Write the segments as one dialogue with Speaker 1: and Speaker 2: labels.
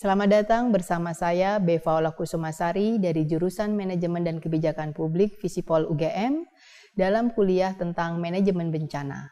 Speaker 1: Selamat datang bersama saya Bevaula Kusumasari dari jurusan Manajemen dan Kebijakan Publik Visipol UGM dalam kuliah tentang manajemen bencana.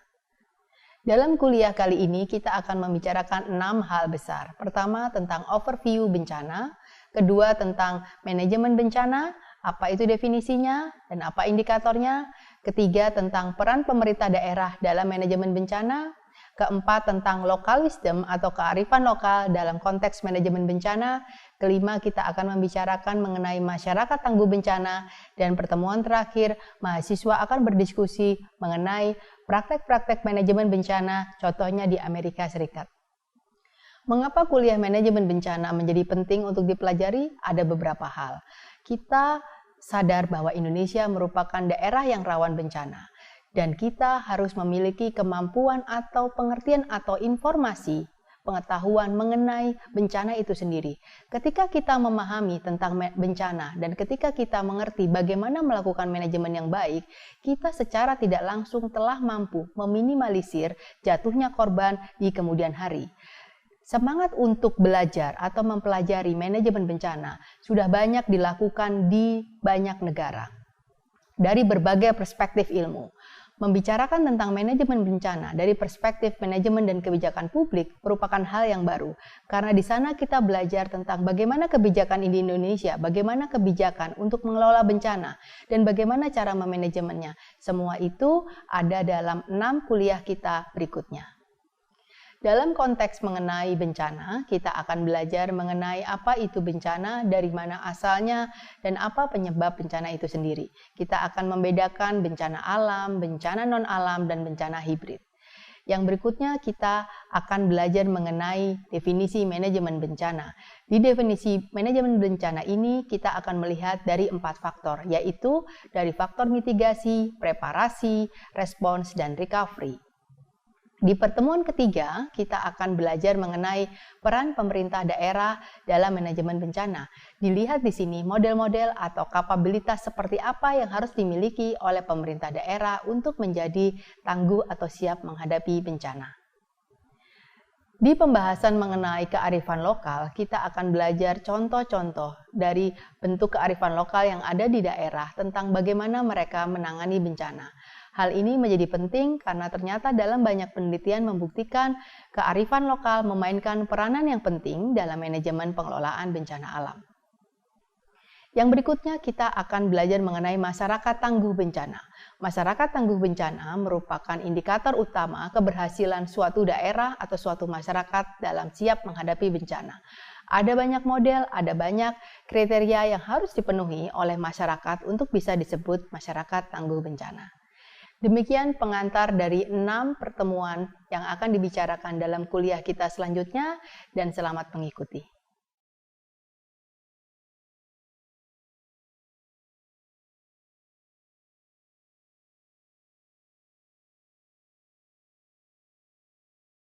Speaker 1: Dalam kuliah kali ini kita akan membicarakan 6 hal besar. Pertama tentang overview bencana, kedua tentang manajemen bencana, apa itu definisinya dan apa indikatornya, ketiga tentang peran pemerintah daerah dalam manajemen bencana, keempat tentang local wisdom atau kearifan lokal dalam konteks manajemen bencana, kelima kita akan membicarakan mengenai masyarakat tangguh bencana, dan pertemuan terakhir mahasiswa akan berdiskusi mengenai praktek-praktek manajemen bencana, contohnya di Amerika Serikat. Mengapa kuliah manajemen bencana menjadi penting untuk dipelajari? Ada beberapa hal. Kita sadar bahwa Indonesia merupakan daerah yang rawan bencana. Dan kita harus memiliki kemampuan atau pengertian atau informasi, pengetahuan mengenai bencana itu sendiri. Ketika kita memahami tentang bencana dan ketika kita mengerti bagaimana melakukan manajemen yang baik, kita secara tidak langsung telah mampu meminimalisir jatuhnya korban di kemudian hari. Semangat untuk belajar atau mempelajari manajemen bencana sudah banyak dilakukan di banyak negara dari berbagai perspektif ilmu. Membicarakan tentang manajemen bencana dari perspektif manajemen dan kebijakan publik merupakan hal yang baru, karena di sana kita belajar tentang bagaimana kebijakan di Indonesia, bagaimana kebijakan untuk mengelola bencana, dan bagaimana cara memanajemennya. Semua itu ada dalam 6 kuliah kita berikutnya. Dalam konteks mengenai bencana, kita akan belajar mengenai apa itu bencana, dari mana asalnya, dan apa penyebab bencana itu sendiri. Kita akan membedakan bencana alam, bencana non-alam, dan bencana hibrid. Yang berikutnya kita akan belajar mengenai definisi manajemen bencana. Di definisi manajemen bencana ini kita akan melihat dari 4 faktor, yaitu dari faktor mitigasi, preparasi, respons, dan recovery. Di pertemuan ketiga, kita akan belajar mengenai peran pemerintah daerah dalam manajemen bencana. Dilihat di sini model-model atau kapabilitas seperti apa yang harus dimiliki oleh pemerintah daerah untuk menjadi tangguh atau siap menghadapi bencana. Di pembahasan mengenai kearifan lokal, kita akan belajar contoh-contoh dari bentuk kearifan lokal yang ada di daerah tentang bagaimana mereka menangani bencana. Hal ini menjadi penting karena ternyata dalam banyak penelitian membuktikan kearifan lokal memainkan peranan yang penting dalam manajemen pengelolaan bencana alam. Yang berikutnya kita akan belajar mengenai masyarakat tangguh bencana. Masyarakat tangguh bencana merupakan indikator utama keberhasilan suatu daerah atau suatu masyarakat dalam siap menghadapi bencana. Ada banyak model, ada banyak kriteria yang harus dipenuhi oleh masyarakat untuk bisa disebut masyarakat tangguh bencana. Demikian pengantar dari 6 pertemuan yang akan dibicarakan dalam kuliah kita selanjutnya, dan selamat mengikuti.